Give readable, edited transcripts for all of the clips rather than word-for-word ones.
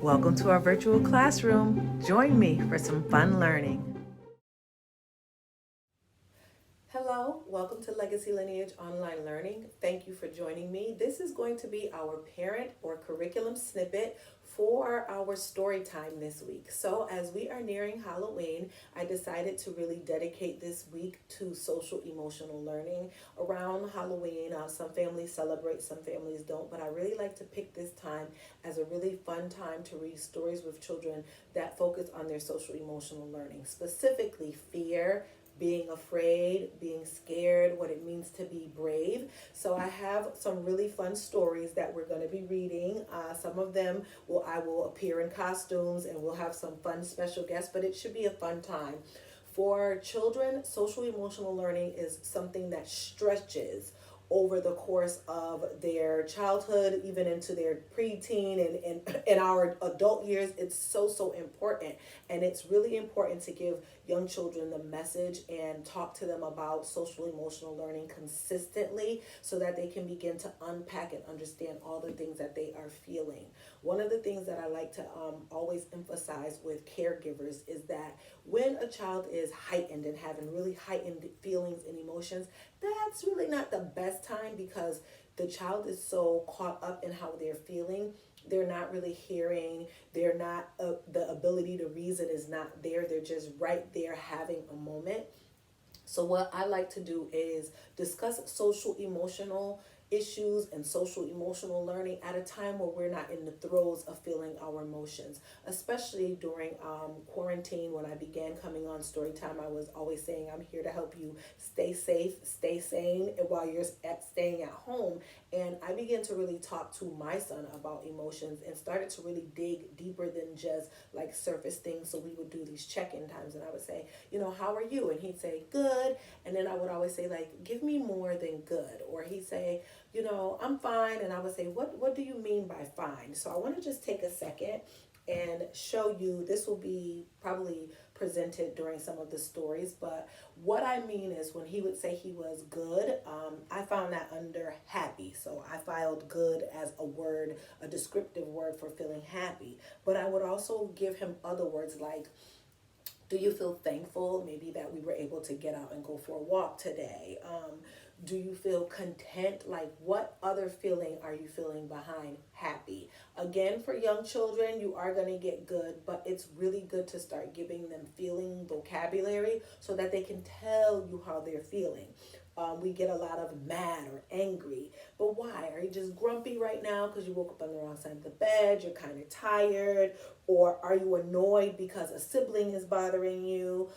Welcome to our virtual classroom. Join me for some fun learning. Hello, welcome to Legacy Lineage Online Learning. Thank you for joining me. This is going to be our parent or curriculum snippet for our story time this week. So as we are nearing Halloween, I decided to really dedicate this week to social emotional learning. Around Halloween, some families celebrate, some families don't, but I really like to pick this time as a really fun time to read stories with children that focus on their social emotional learning, specifically fear, being afraid, being scared, what it means to be brave. So I have some really fun stories that we're going to be reading. Some of them I will appear in costumes and we'll have some fun special guests, but it should be a fun time. For children, social emotional learning is something that stretches over the course of their childhood, even into their preteen and in our adult years. It's so important. And it's really important to give young children the message and talk to them about social emotional learning consistently so that they can begin to unpack and understand all the things that they are feeling. One of the things that I like to always emphasize with caregivers is that when a child is heightened and having really heightened feelings and emotions, that's really not the best time, because the child is so caught up in how they're feeling. They're not really hearing, they're not, the ability to reason is not there. They're just right there having a moment. So what I like to do is discuss social emotional issues and social emotional learning at a time where we're not in the throes of feeling our emotions, especially during quarantine. When I began coming on Storytime, I was always saying I'm here to help you stay safe, stay sane while you're staying at home. And I began to really talk to my son about emotions and started to really dig deeper than just like surface things. So we would do these check-in times and I would say, how are you? And he'd say, good. And then I would always say, like, give me more than good. Or he'd say, I'm fine. And I would say, what do you mean by fine? So I want to just take a second and show you. This will be probably presented during some of the stories, but what I mean is when he would say he was good, I found that under happy. So I filed good as a word, a descriptive word for feeling happy. But I would also give him other words like, do you feel thankful maybe that we were able to get out and go for a walk today? Do you feel content? Like, what other feeling are you feeling behind happy? Again, for young children, you are going to get good, but it's really good to start giving them feeling vocabulary so that they can tell you how they're feeling. We get a lot of mad or angry, but why? Are you just grumpy right now because you woke up on the wrong side of the bed, you're kind of tired, or are you annoyed because a sibling is bothering you?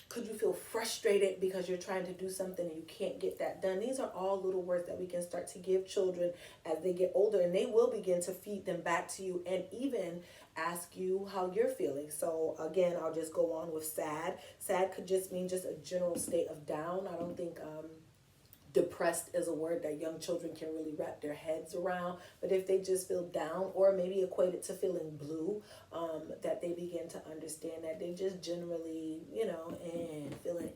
Could you feel frustrated because you're trying to do something and you can't get that done? These are all little words that we can start to give children as they get older, and they will begin to feed them back to you and even ask you how you're feeling. So again, I'll just go on with sad. Sad could just mean just a general state of down. I don't think depressed is a word that young children can really wrap their heads around, but if they just feel down, or maybe equate it to feeling blue, that they begin to understand that they just generally, feeling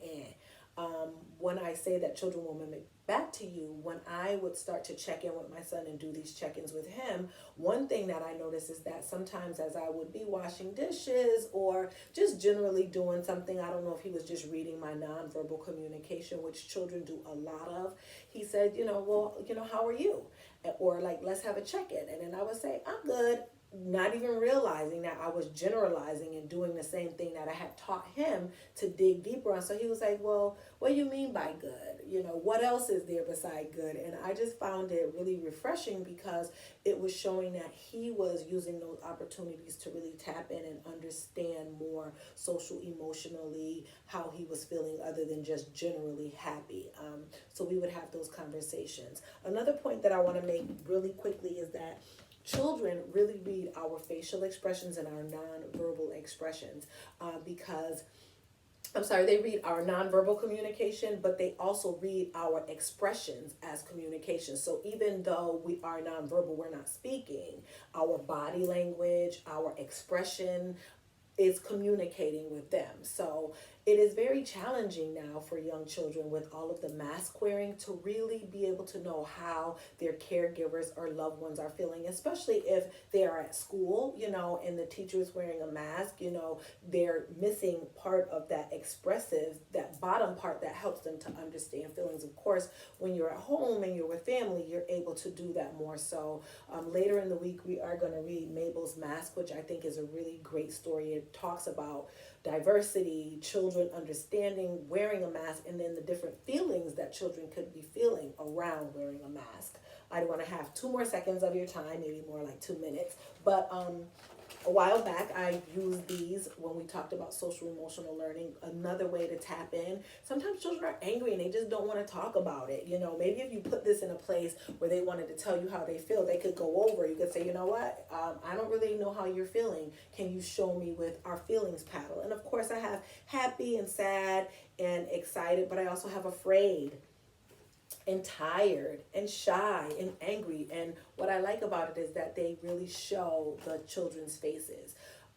when I say that children will mimic back to you, when I would start to check in with my son and do these check-ins with him, one thing that I noticed is that sometimes as I would be washing dishes or just generally doing something, I don't know if he was just reading my nonverbal communication, which children do a lot of, he said, how are you? Or like, let's have a check-in. And then I would say, I'm good, not even realizing that I was generalizing and doing the same thing that I had taught him to dig deeper on. So he was like, well, what do you mean by good? What else is there beside good? And I just found it really refreshing because it was showing that he was using those opportunities to really tap in and understand more social emotionally how he was feeling other than just generally happy. So we would have those conversations. Another point that I want to make really quickly is that children really read our facial expressions and our nonverbal expressions because they read our nonverbal communication, but they also read our expressions as communication. So even though we are nonverbal, we're not speaking, our body language, our expression is communicating with them. So it is very challenging now for young children with all of the mask wearing to really be able to know how their caregivers or loved ones are feeling, especially if they are at school, and the teacher is wearing a mask. They're missing part of that expressive, that bottom part that helps them to understand feelings. Of course, when you're at home and you're with family, you're able to do that more so. Later in the week, we are going to read Mabel's Mask, which I think is a really great story. It talks about diversity, children understanding wearing a mask, and then the different feelings that children could be feeling around wearing a mask. I want to have 2 more seconds of your time, maybe more like 2 minutes. But a while back, I used these when we talked about social emotional learning. Another way to tap in. Sometimes children are angry and they just don't want to talk about it. Maybe if you put this in a place where they wanted to tell you how they feel, they could go over. You could say, you know what? I don't really know how you're feeling. Can you show me with our feelings paddle? And of course, I have happy and sad and excited, but I also have afraid and tired and shy and angry. And what I like about it is that they really show the children's faces.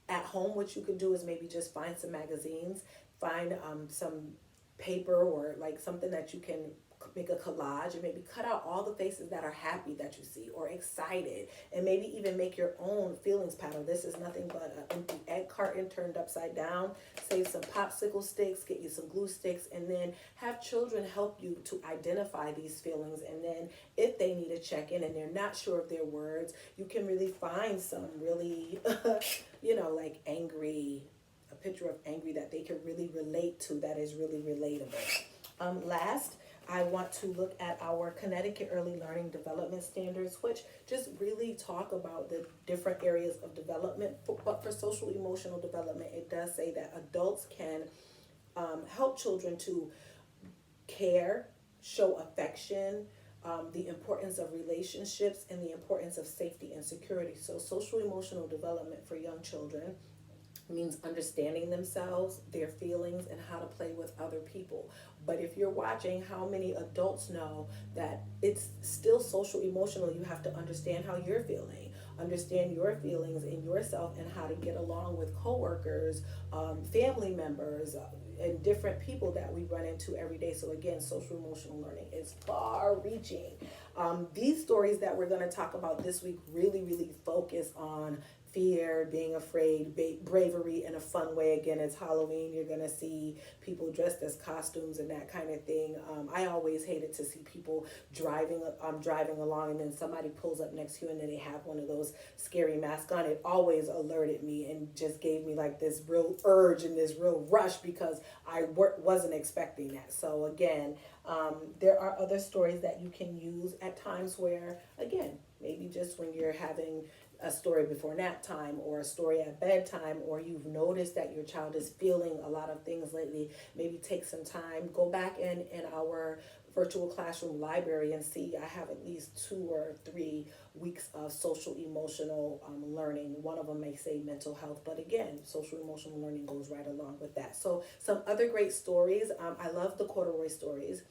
At home, what you could do is maybe just find some magazines, find some paper or like something that you can make a collage, and maybe cut out all the faces that are happy that you see or excited, and maybe even make your own feelings pattern. This is nothing but an empty egg carton turned upside down. Save some popsicle sticks, get you some glue sticks, and then have children help you to identify these feelings. And then if they need a check-in and they're not sure of their words, you can really find some really like angry, a picture of angry that they can really relate to, that is really relatable. Last, I want to look at our Connecticut Early Learning Development Standards, which just really talk about the different areas of development. But for social emotional development, it does say that adults can help children to care, show affection, the importance of relationships, and the importance of safety and security. So social emotional development for young children means understanding themselves, their feelings, and how to play with other people. But if you're watching, how many adults know that it's still social emotional? You have to understand how you're feeling, understand your feelings in yourself, and how to get along with coworkers, family members, and different people that we run into every day. So again, social emotional learning is far reaching. These stories that we're going to talk about this week really focus on fear, being afraid, bravery in a fun way. Again, it's Halloween. You're going to see people dressed as costumes and that kind of thing. I always hated to see people driving along and then somebody pulls up next to you and then they have one of those scary masks on. It always alerted me and just gave me like this real urge and this real rush because I wasn't expecting that. So again, there are other stories that you can use at times where, again, maybe just when you're having a story before nap time or a story at bedtime, or you've noticed that your child is feeling a lot of things lately, maybe take some time, go back in our virtual classroom library and see. I have at least 2 or 3 weeks of social emotional learning. One of them may say mental health, but again, social emotional learning goes right along with that. So some other great stories. I love the corduroy stories.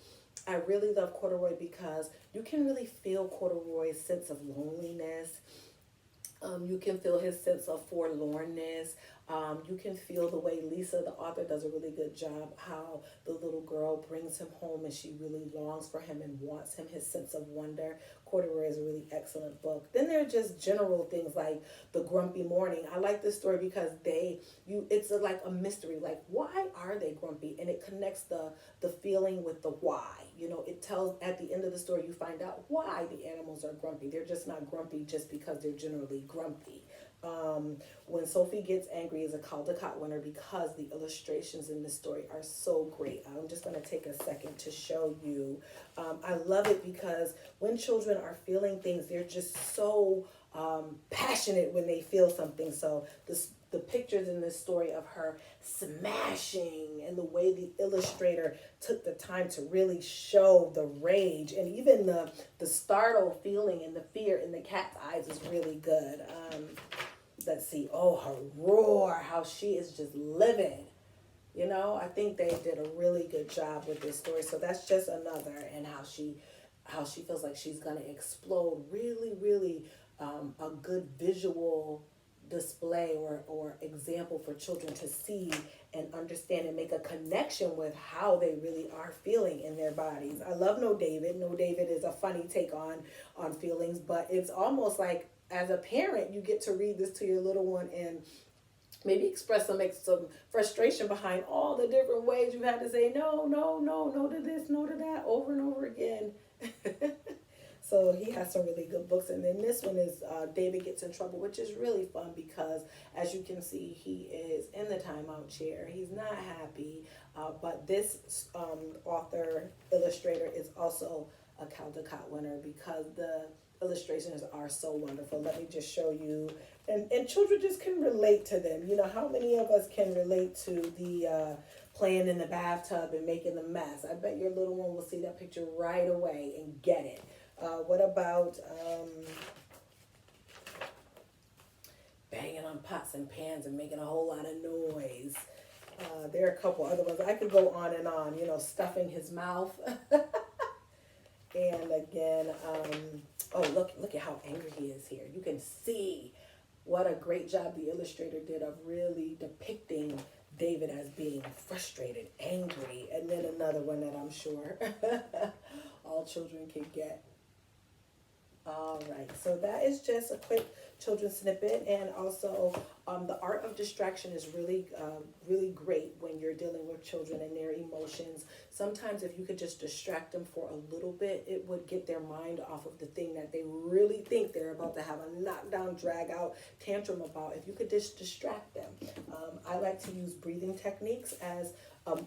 I really love corduroy because you can really feel corduroy's sense of loneliness. You can feel his sense of forlornness. You can feel the way Lisa, the author, does a really good job, how the little girl brings him home and she really longs for him and wants him, his sense of wonder. Corduroy is a really excellent book. Then there are just general things like The Grumpy Morning. I like this story because it's like a mystery, like why are they grumpy? And it connects the feeling with the why. It tells at the end of the story, you find out why the animals are grumpy. They're just not grumpy just because they're generally grumpy. When Sophie Gets Angry is a Caldecott winner because the illustrations in this story are so great. I'm just going to take a second to show you. I love it because when children are feeling things, they're just so passionate when they feel something. So the pictures in this story of her smashing and the way the illustrator took the time to really show the rage and even the startled feeling and the fear in the cat's eyes is really good. Let's see. Oh, her roar, how she is just livid. I think they did a really good job with this story. So that's just another, and how she feels like she's going to explode. Really, really a good visual display or example for children to see and understand and make a connection with how they really are feeling in their bodies. I love No David. No David is a funny take on feelings, but it's almost like as a parent, you get to read this to your little one and maybe express some frustration behind all the different ways you had to say no, no, no, no to this, no to that, over and over again. So he has some really good books. And then this one is David Gets in Trouble, which is really fun because, as you can see, he is in the timeout chair. He's not happy. But this author, illustrator, is also a Caldecott winner because the illustrations are so wonderful. Let me just show you. And children just can relate to them. You know, how many of us can relate to the playing in the bathtub and making the mess? I bet your little one will see that picture right away and get it. What about banging on pots and pans and making a whole lot of noise? There are a couple other ones. I could go on and on, you know, stuffing his mouth. And again, oh, look at how angry he is here. You can see what a great job the illustrator did of really depicting David as being frustrated, angry. And then another one that I'm sure all children can get. All right, so that is just a quick children's snippet, and also the art of distraction is really great when you're dealing with children and their emotions. Sometimes if you could just distract them for a little bit, it would get their mind off of the thing that they really think they're about to have a knockdown, drag out tantrum about. If you could just distract them. I like to use breathing techniques as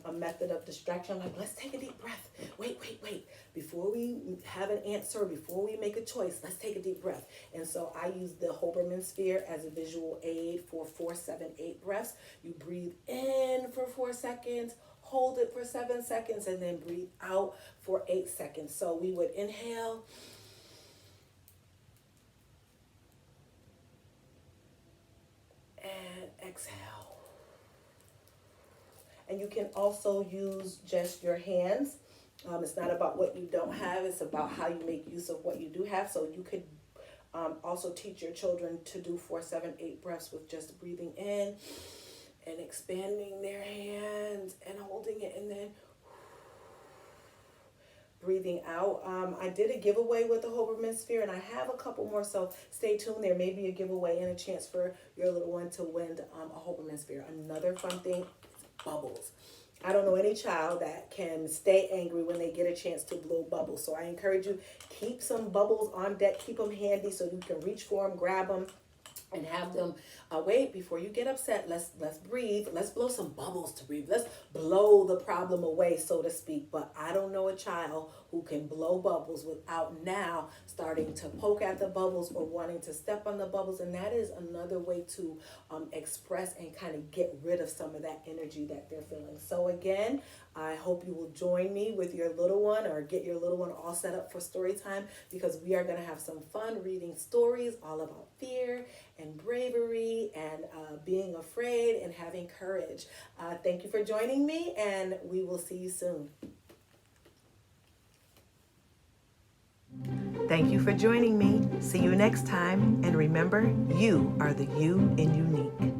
a method of distraction. I'm like, let's take a deep breath. Wait. Before we have an answer, before we make a choice, let's take a deep breath. And so I use the Hoberman sphere as a visual aid for 4, 7, 8 breaths. You breathe in for 4 seconds, hold it for 7 seconds, and then breathe out for 8 seconds. So we would inhale. And exhale. And you can also use just your hands. It's not about what you don't have. It's about how you make use of what you do have. So you could also teach your children to do 4, 7, 8 breaths with just breathing in and expanding their hands and holding it, and then breathing out. I did a giveaway with the Hoberman sphere, and I have a couple more, so stay tuned. There may be a giveaway and a chance for your little one to win a Hoberman sphere. Another fun thing is bubbles. I don't know any child that can stay angry when they get a chance to blow bubbles. So I encourage you, keep some bubbles on deck, keep them handy so you can reach for them, grab them, and have them wait before you get upset. Let's breathe. Let's blow some bubbles to breathe. Let's blow the problem away, so to speak. But I don't know a child who can blow bubbles without now starting to poke at the bubbles or wanting to step on the bubbles. And that is another way to express and kind of get rid of some of that energy that they're feeling. So again, I hope you will join me with your little one, or get your little one all set up for story time, because we are going to have some fun reading stories all about fear and bravery and being afraid and having courage. Thank you for joining me, and we will see you soon. Thank you for joining me. See you next time. And remember, you are the you in unique.